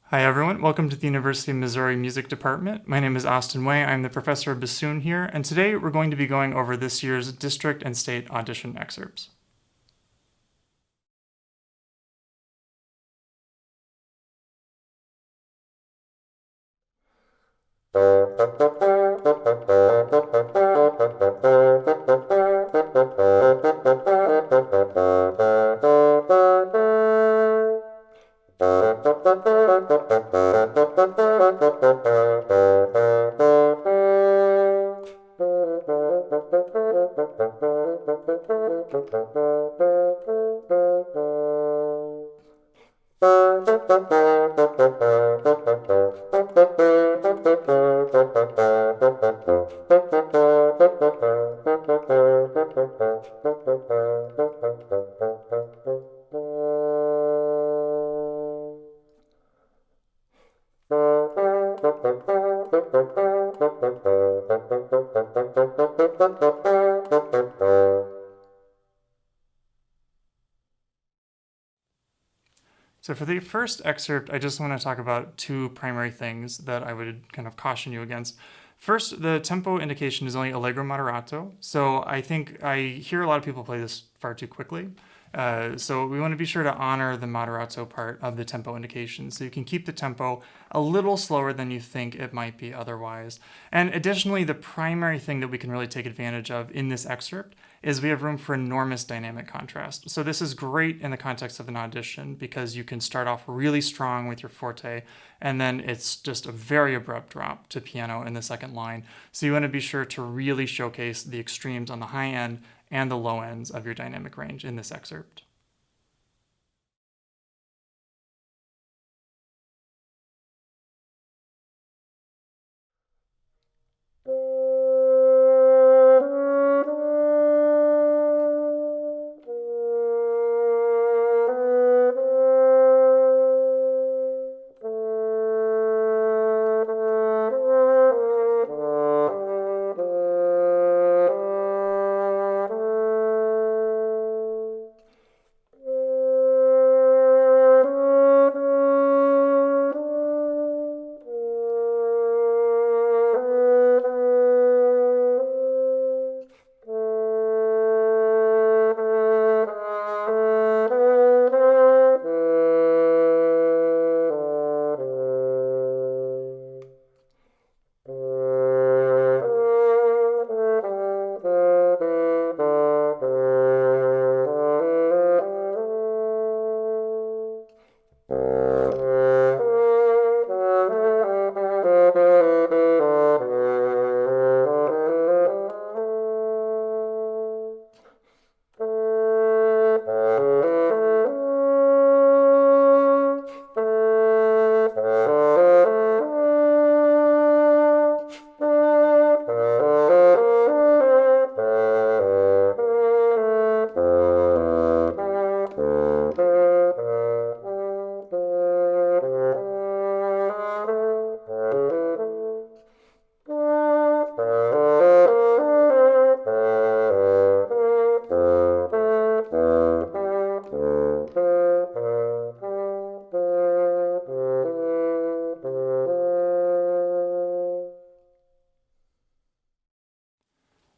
Hi everyone, welcome to the University of Missouri Music Department. My name is Austin Way, I'm the professor of bassoon here, and today we're going to be going over this year's district and state audition excerpts. So for the first excerpt, I just want to talk about two primary things that I would kind of caution you against. First, the tempo indication is only Allegro Moderato, so I think I hear a lot of people play this far too quickly. So we want to be sure to honor the moderato part of the tempo indication, so you can keep the tempo a little slower than you think it might be otherwise. And additionally, the primary thing that we can really take advantage of in this excerpt is we have room for enormous dynamic contrast. So this is great in the context of an audition because you can start off really strong with your forte, and then it's just a very abrupt drop to piano in the second line. So you want to be sure to really showcase the extremes on the high end and the low ends of your dynamic range in this excerpt.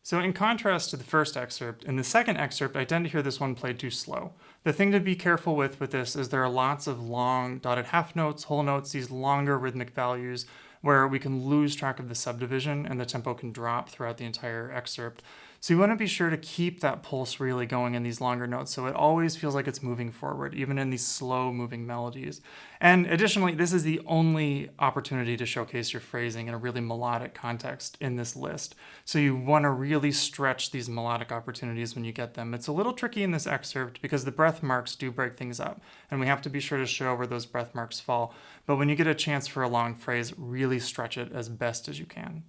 So in contrast to the first excerpt, in the second excerpt, I tend to hear this one played too slow. The thing to be careful with this is there are lots of long dotted half notes, whole notes, these longer rhythmic values where we can lose track of the subdivision and the tempo can drop throughout the entire excerpt. So you want to be sure to keep that pulse really going in these longer notes so it always feels like it's moving forward, even in these slow moving melodies. And additionally, this is the only opportunity to showcase your phrasing in a really melodic context in this list. So you want to really stretch these melodic opportunities when you get them. It's a little tricky in this excerpt because the breath marks do break things up, and we have to be sure to show where those breath marks fall. But when you get a chance for a long phrase, really stretch it as best as you can.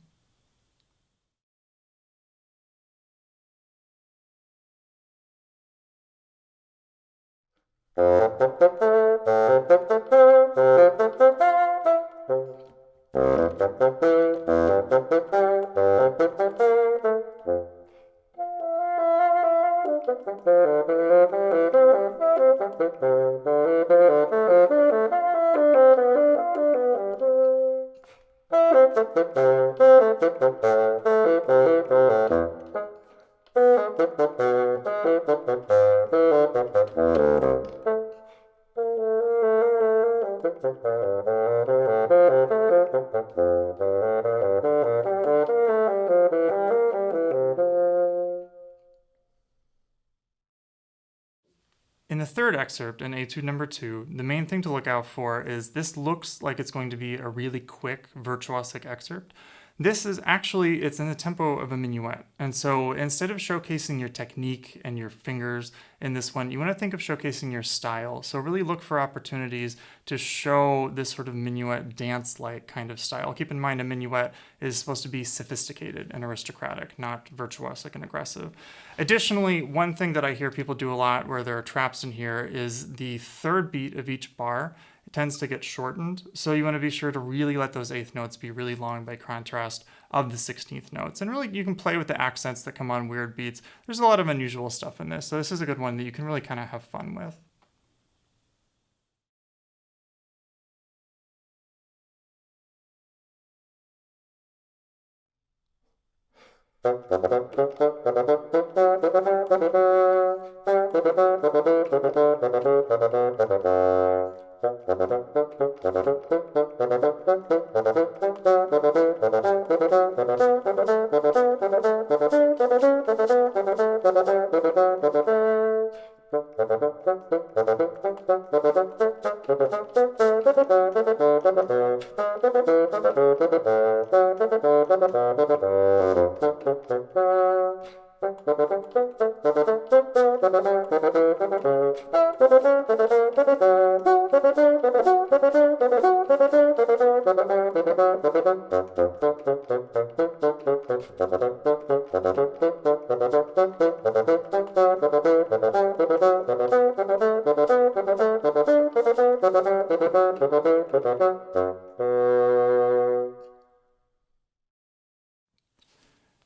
In the third excerpt, in Etude number 2, the main thing to look out for is this looks like it's going to be a really quick virtuosic excerpt. This is actually, it's in the tempo of a minuet. And so instead of showcasing your technique and your fingers in this one, you want to think of showcasing your style. So really look for opportunities to show this sort of minuet dance-like kind of style. Keep in mind a minuet is supposed to be sophisticated and aristocratic, not virtuosic and aggressive. Additionally, one thing that I hear people do a lot where there are traps in here is the third beat of each bar tends to get shortened. So you want to be sure to really let those eighth notes be really long by contrast of the 16th notes. And really you can play with the accents that come on weird beats. There's a lot of unusual stuff in this. So this is a good one that you can really kind of have fun with.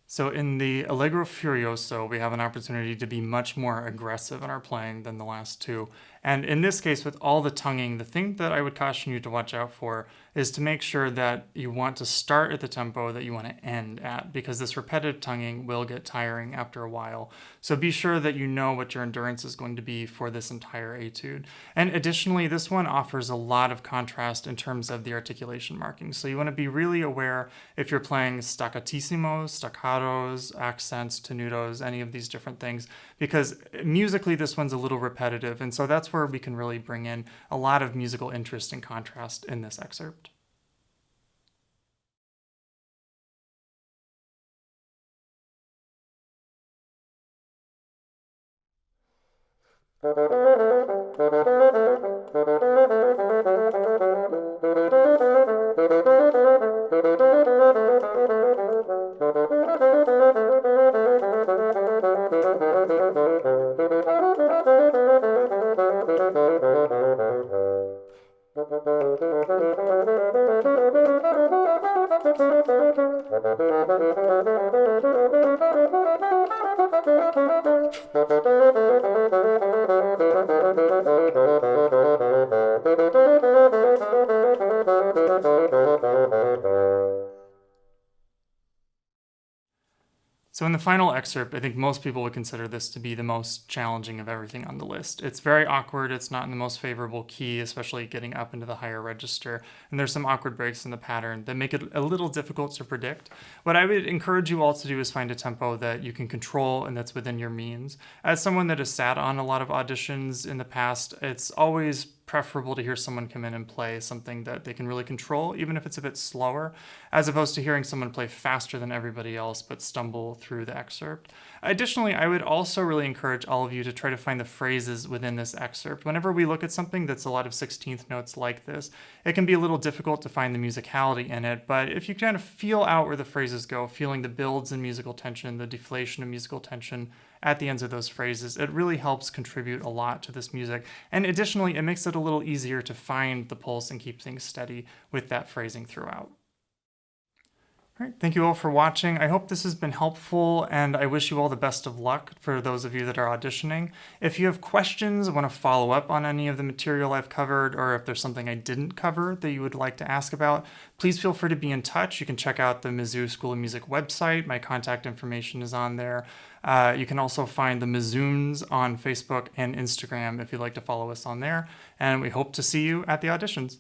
So in the Allegro Furioso, we have an opportunity to be much more aggressive in our playing than the last two. And in this case, with all the tonguing, the thing that I would caution you to watch out for is to make sure that you want to start at the tempo that you want to end at, because this repetitive tonguing will get tiring after a while. So be sure that you know what your endurance is going to be for this entire etude. And additionally, this one offers a lot of contrast in terms of the articulation markings. So you want to be really aware if you're playing staccatissimo, staccatos, accents, tenutos, any of these different things, because musically this one's a little repetitive. And so that's where we can really bring in a lot of musical interest and contrast in this excerpt. So in the final excerpt, I think most people would consider this to be the most challenging of everything on the list. It's very awkward, it's not in the most favorable key, especially getting up into the higher register, and there's some awkward breaks in the pattern that make it a little difficult to predict. What I would encourage you all to do is find a tempo that you can control and that's within your means. As someone that has sat on a lot of auditions in the past, it's always preferable to hear someone come in and play something that they can really control, even if it's a bit slower, as opposed to hearing someone play faster than everybody else but stumble through the excerpt. Additionally, I would also really encourage all of you to try to find the phrases within this excerpt. Whenever we look at something that's a lot of 16th notes like this, it can be a little difficult to find the musicality in it, but if you kind of feel out where the phrases go, feeling the builds in musical tension, the deflation of musical tension at the ends of those phrases, it really helps contribute a lot to this music. And additionally, it makes it a little easier to find the pulse and keep things steady with that phrasing throughout. All right, thank you all for watching. I hope this has been helpful, and I wish you all the best of luck for those of you that are auditioning. If you have questions, want to follow up on any of the material I've covered, or if there's something I didn't cover that you would like to ask about, please feel free to be in touch. You can check out the Mizzou School of Music website. My contact information is on there. You can also find the Mizzoons on Facebook and Instagram if you'd like to follow us on there, and we hope to see you at the auditions.